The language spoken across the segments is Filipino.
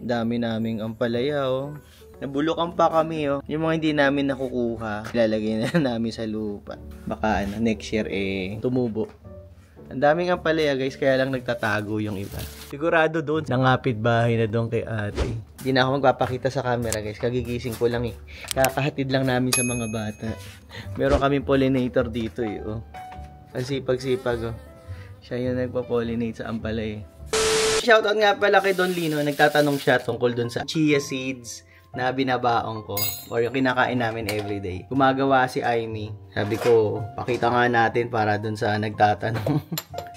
Dami naming ampalaya, oh. Nabulukan pa kami, oh. Yung mga hindi namin nakukuha, ilalagay na namin sa lupa. Baka next year, tumubo. Ang daming ampalaya, guys, kaya lang nagtatago yung iba. Sigurado doon, nangapit bahay na doon kay ate. Hindi na ako magpapakita sa camera, guys. Kagigising ko lang, Kakahatid lang namin sa mga bata. Meron kaming pollinator dito, oh. Ang sipag-sipag, oh. Siya yung nagpa-pollinate sa ampalaya. Shoutout nga pala kay Don Lino. Nagtatanong siya tungkol dun sa chia seeds na binabaong ko or yung kinakain namin everyday. Gumagawa si Aimee. Sabi ko, pakita nga natin para dun sa nagtatanong.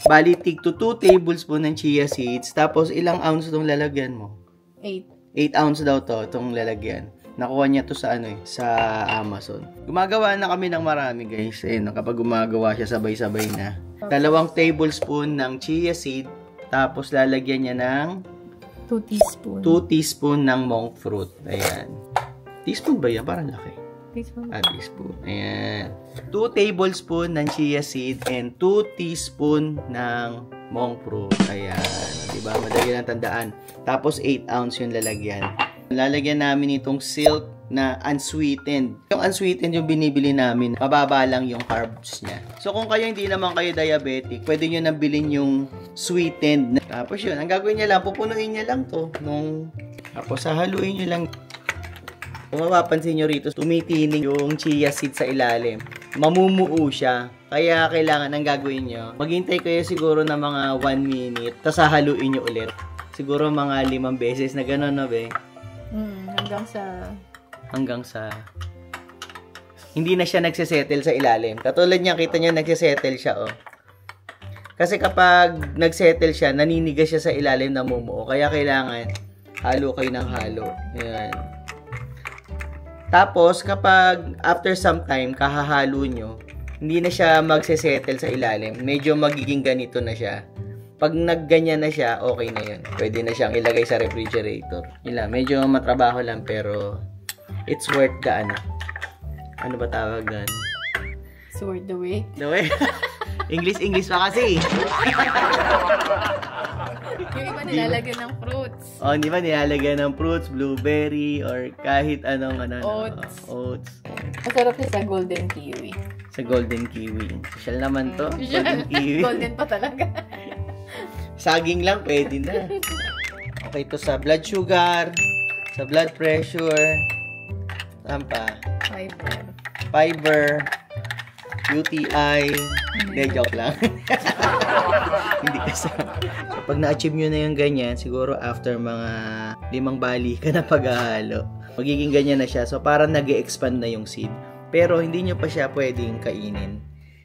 Bali, tig to 2 tablespoon ng chia seeds. Tapos, ilang ounce itong lalagyan mo? 8. 8 ounce daw itong lalagyan. Nakuha niya to sa sa Amazon. Gumagawa na kami ng marami, guys. Kapag gumagawa siya, sabay-sabay na. 2 tablespoon ng chia seed. Tapos, lalagyan niya ng 2 teaspoon. 2 teaspoon ng monk fruit. Ayan. Teaspoon ba yan? Parang laki. Teaspoon. Teaspoon. Ayan. 2 tablespoon ng chia seed and 2 teaspoon ng monk fruit. Ayan. Diba? Madali lang tandaan. Tapos 8 ounce yung lalagyan. Lalagyan namin itong silk na unsweetened. Yung unsweetened yung binibili namin, mababa lang yung carbs niya. So kung kayo hindi naman kayo diabetic, pwede nyo nabilin yung sweetened. Tapos yun, ang gagawin niya lang, pupunuin niya lang to. Tapos hahaluin niyo lang. Kung mapapansin nyo rito, tumitining yung chia seed sa ilalim. Mamumuo siya. Kaya kailangan ang gagawin nyo, maghintay kayo siguro na mga 1 minute, tapos hahaluin nyo ulit. Siguro mga 5 beses na gano'n, no, be? Hanggang sa hindi na siya nagsesettle sa ilalim. Katulad niya, kita niya nagsesettle siya, oh. Kasi kapag nagsettle siya, naninigas siya sa ilalim na mumuo. Kaya kailangan halo kayo ng halo. Ayan. Tapos, kapag after some time, kahahalo nyo, hindi na siya magsesettle sa ilalim. Medyo magiging ganito na siya. Pag nagganyan na siya, okay na yun. Pwede na siyang ilagay sa refrigerator. Yun lang, medyo matrabaho lang, pero it's worth the ano ba tawag doon? It's worth the wait. The wait? English pa kasi. Yung iba nilalagyan ng fruits. Oh, di ba nilalagyan ng fruits, blueberry, or kahit anong oats. Oats. Masarap siya sa golden kiwi. Sa golden kiwi. Special naman to. Golden kiwi. Golden pa talaga. Saging lang, pwede na. Okay, to sa blood sugar, sa blood pressure, saan pa? Fiber, UTI, hindi, joke lang. Hindi kasi. So, pag na-achieve nyo na yung ganyan, siguro after mga 5 bali ka na paghahalo, magiging ganyan na siya. So, parang nag-e-expand na yung seed. Pero, hindi nyo pa siya pwedeng kainin.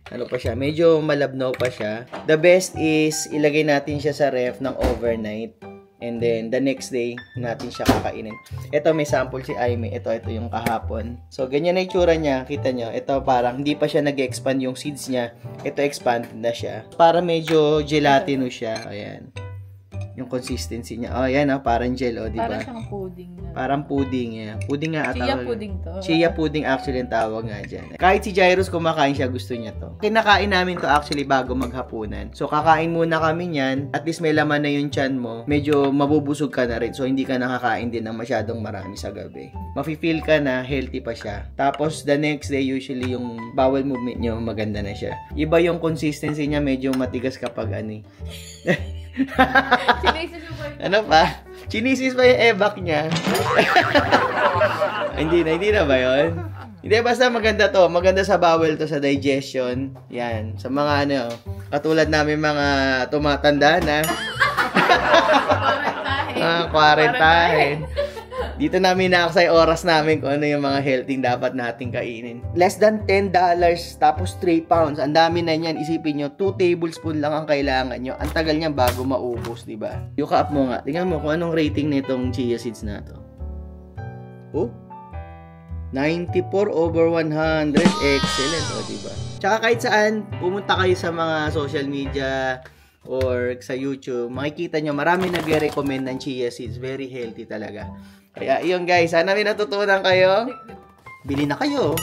Ano pa siya? Medyo malabnaw pa siya. The best is, ilagay natin siya sa ref ng overnight. And then, the next day, natin siya kakainin. Ito, may sample si Aimee. Ito yung kahapon. So, ganyan na itsura niya. Kita nyo, ito parang hindi pa siya nag-expand yung seeds niya. Ito, expand na siya. Para medyo gelatinous siya. Ayan. Yung consistency niya. Oh, ayan, parang gel, di ba? Parang siyang pudding. Parang pudding, Pudding nga Chia pudding to. Chia pudding actually ang tawag nga dyan. Kahit si Jairus kumakain siya, gusto niya to. Kinakain namin to actually bago maghapunan. So, kakain muna kami niyan. At least may laman na yung tiyan mo. Medyo mabubusog ka na rin. So, hindi ka nakakain din ng masyadong marami sa gabi. Mafe-feel ka na healthy pa siya. Tapos, the next day, usually yung bowel movement nyo, maganda na siya. Iba yung consistency niya, medyo matigas kapag ano pa? Chinisis pa yung evac niya. Hindi na ba yun? Hindi, basta maganda to. Maganda sa bowel to, sa digestion. Yan. Sa mga katulad namin mga tumatanda na. Kwarentahin. Dito namin naaksay oras namin kung ano yung mga healthy dapat nating kainin. Less than $10, tapos 3 pounds. Ang dami na niyan. Isipin nyo, 2 tablespoon lang ang kailangan nyo. Ang tagal niyan bago maubos, diba? Yuka up mo nga. Tingnan mo kung anong rating nitong chia seeds na to. Oh? 94/100. Excellent, diba? Tsaka kahit saan, pumunta kayo sa mga social media or sa YouTube, makikita nyo, marami nagre-recommend ng chia seeds. Very healthy talaga. Kaya, yun guys, sana may natutunan kayo. Bili na kayo.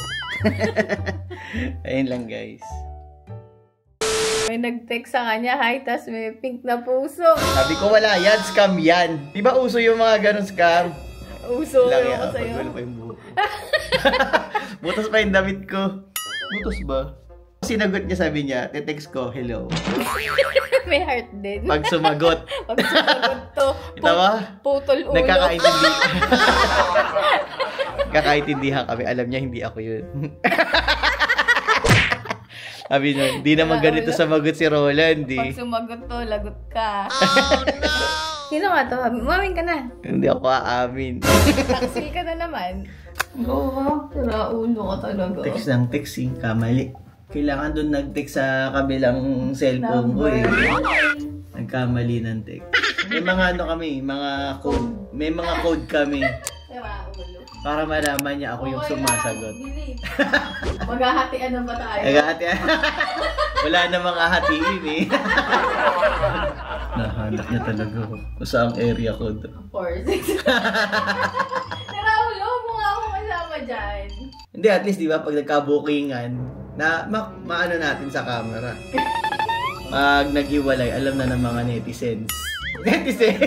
Ayun lang guys. May nag-text sa kanya, hi, tas may pink na puso. Sabi ko wala yan, scam yan. Di ba uso yung mga ganun scam? Uso Lang yung yan, ko sa'yo. pagwala pa yung buhok. Butas pa yung damit ko. Butas ba? Sinagot niya, sabi niya, te-text ko, hello. May heart din. Pag sumagot. Pag sumagot to, Ito ba? putol ulo. Kakaintindihan kami. Alam niya, hindi ako yun. Sabi niya, hindi naman ganito sumagot si Roland. Pag sumagot to, lagot ka. Oh, no! Sino nga to? Umaming ka na. Hindi ako aamin. Taksil ka na naman. Oo, tira ulo ka talaga. Text ng texting, kamali. Kailangan doon nag-text sa kabilang cellphone ko eh. Nagkamali ng text. May mga ano kami, mga code. May mga code kami. Tira ulo. Para malaman niya ako yung sumasagot. Maghahatian na ba tayo? Naghahatian. Wala namang hahatiin eh. Nahanap niya talaga ako. Kung saan area code. 4-6. Tira ulo, mo nga ako kasama dyan. Hindi, at least di ba pag nagka-bookingan, na maano natin sa camera. Pag naghiwalay, alam na ng mga netizens. Netizens!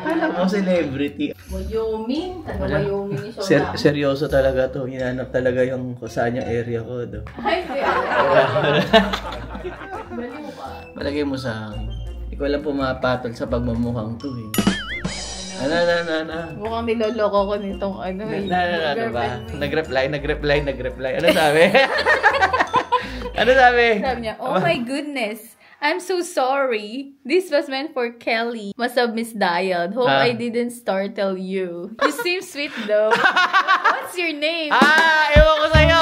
Alam mo, celebrity. Wyoming? Taga-Wyoming yung show na. Seryoso talaga to. Hinanap talaga yung kung saan yung area code. Ay, baliw ka. Malagay mo sa akin. Hindi ko alam pumapatol sa pagmamukhang to eh. Ano. Mukhang niloloko ko nitong ano eh. Ano ba? Nag-reply. Ano sabi? Ano sabi? Sabi niya, oh my goodness. I'm so sorry. This was meant for Kelly. Must have misdialed. Hope I didn't startle you. You seem sweet though. What's your name? Ewan ko sa'yo.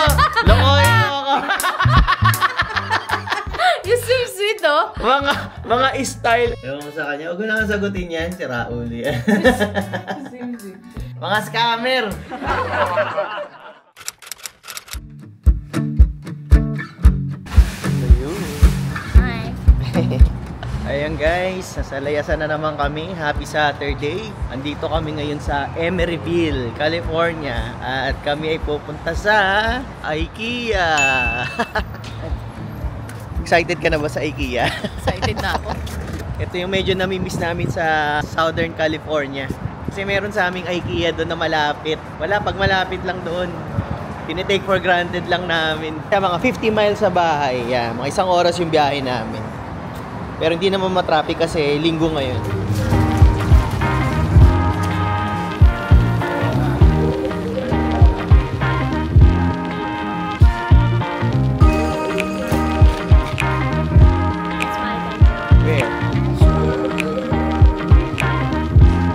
Lokohin mo ako. You seem sweet though. Mga style. Ewan ko sa kanya. Huwag ko na sagutin yan. Si Raul yan. You seem sweet. Mga scammer. Ayan guys, nasa layasan na naman kami. Happy Saturday. Andito kami ngayon sa Emeryville, California. At kami ay pupunta sa IKEA. Excited ka na ba sa IKEA? Excited na ako. Ito yung medyo namimiss namin sa Southern California. Kasi meron sa aming IKEA doon na malapit. Wala, pag malapit lang doon. Tinitake for granted lang namin. Kaya mga 50 miles sa bahay. Yan, mga 1 oras yung biyahe namin. Pero hindi naman matraffic kasi linggo ngayon. Where?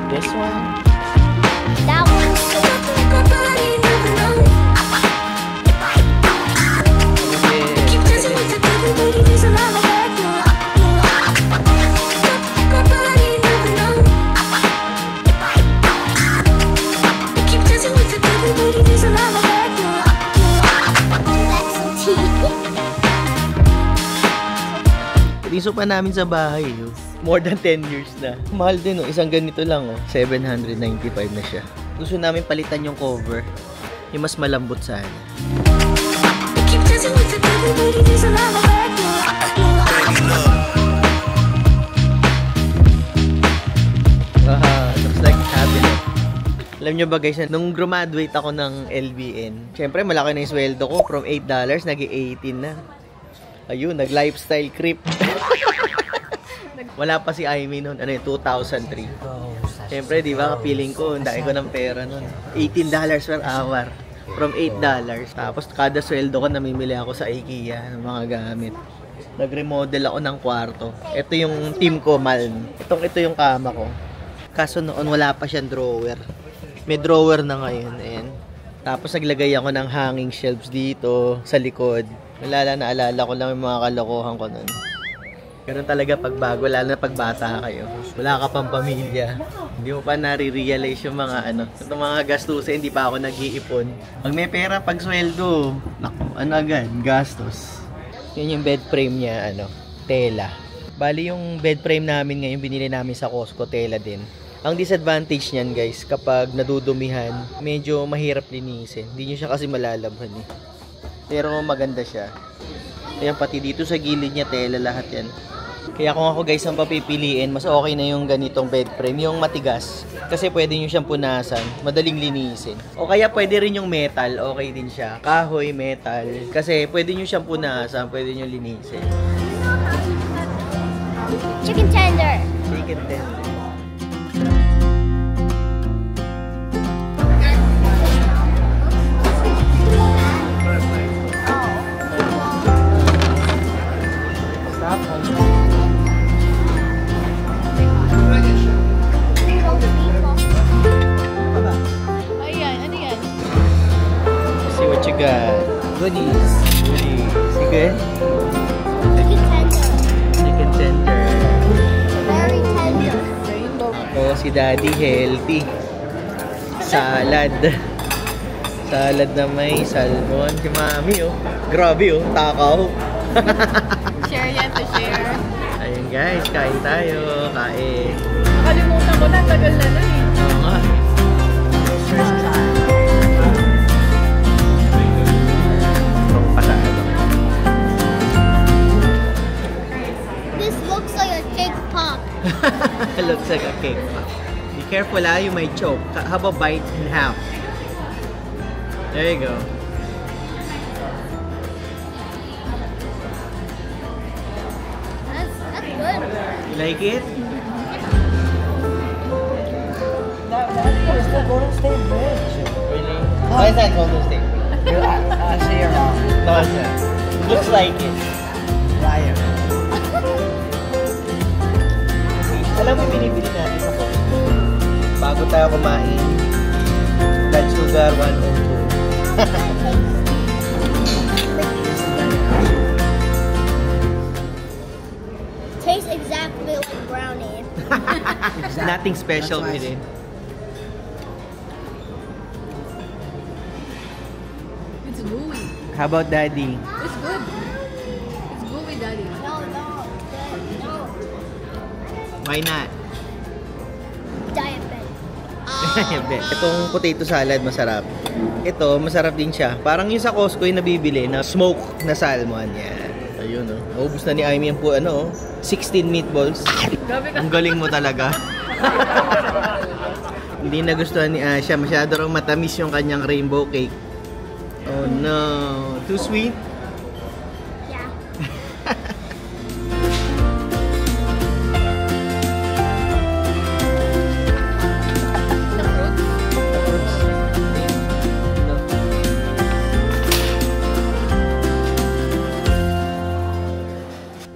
This one? That one. Keep dancing with the baby, baby, there's a lot of that. Riso pa namin sa bahay. Oh. More than 10 years na. Mahal din. Oh. Isang ganito lang. Oh. $795 na siya. Gusto namin palitan yung cover. Yung mas malambot sana. Looks like cabinet. Alam nyo ba guys, nung graduate ako ng LBN, syempre malaki na yung sweldo ko. From $8, nag-18 na. Ayun, nag-lifestyle creep. Wala pa si Aimee noon. Ano yun, 2003. Siyempre, di ba, kapiling ko, ang dami ko ng pera noon. $18 per hour. From $8. Tapos, kada sweldo ko, namimili ako sa IKEA ng mga gamit. Nag-remodel ako ng kwarto. Ito yung team ko, Malm. Ito yung kama ko. Kaso noon, wala pa siyang drawer. May drawer na ngayon. Ayan. Tapos, naglagay ako ng hanging shelves dito, sa likod. Naalala ko lang yung mga kalokohan ko nun. Ganun talaga pag bago, lalo na pag bata kayo. Wala ka pang pamilya. Hindi mo pa nare-realize yung mga itong mga gastusin, hindi pa ako nag-iipon. Pag may pera, pag sweldo, naku, agad, gastos. Yun yung bed frame niya, tela. Bali yung bed frame namin ngayon, binili namin sa Costco, tela din. Ang disadvantage niyan guys, kapag nadudumihan, medyo mahirap linisin. Hindi nyo siya kasi malalabhan eh. Pero maganda siya. Ayan, pati dito sa gilid niya, tela lahat yan. Kaya kung ako guys ang papipiliin, mas okay na yung ganitong bed frame, yung matigas. Kasi pwede nyo siyang punasan, madaling linisin. O kaya pwede rin yung metal, okay din siya. Kahoy, metal. Kasi pwede nyo siyang punasan, pwede nyo linisin. Chicken tender. Chicken tender. Ayan, ano yan? See what you got. Goodies. Goodies. Sige. Chicken tender. Chicken tender. Very tender. Oh, si Daddy healthy. Salad. Salad na may salmon. Si Mami, oh. Grabe, oh. Takaw. Share yan to share. Ayun guys, kain tayo. Kain. Nakalimutan ko na, tagal na nun eh. Oo nga. This looks like a cake pop. Looks like a cake. Be careful, ah. You might choke. Have a bite in half. There you go. That's good. You like it? It's the Golden State Bridge. Really? Why is that Golden State? I say you're wrong. No, it's not. It looks like it. Liar. Alam mo, binibili natin sa Costco. Bago tayo kumain. Blood sugar 102. Tastes exactly like brownie. Nothing special That's with nice. it. It's gooey. How about Daddy? It's good. It's gooey, Daddy. No, no, no. Why not? Diabetic. Itong potato salad masarap. Ito, masarap din siya. Parang yung sa Costco yung nabibili na smoke na salmon. Yan. Ayun, oh. Naubos na ni Amy ang 16 meatballs. Grabe ka. Ang galing mo talaga. Hindi nagustuhan ni Asha. Masyado raw matamis yung kanyang rainbow cake. Oh no. Too sweet? Yeah. The fruits.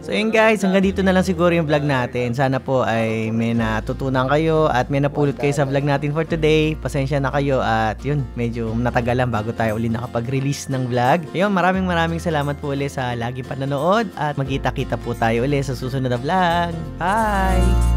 So yun guys, hanggang dito na lang siguro yung vlog natin. Sana po ay may natutunan kayo at may napulot kayo sa vlog natin for today. Pasensya na kayo at yun, medyo natagalan bago tayo uli nakapag-release ng vlog. Ayun, maraming salamat po ulit sa lagi pananood at magkita-kita po tayo ulit sa susunod na vlog. Bye!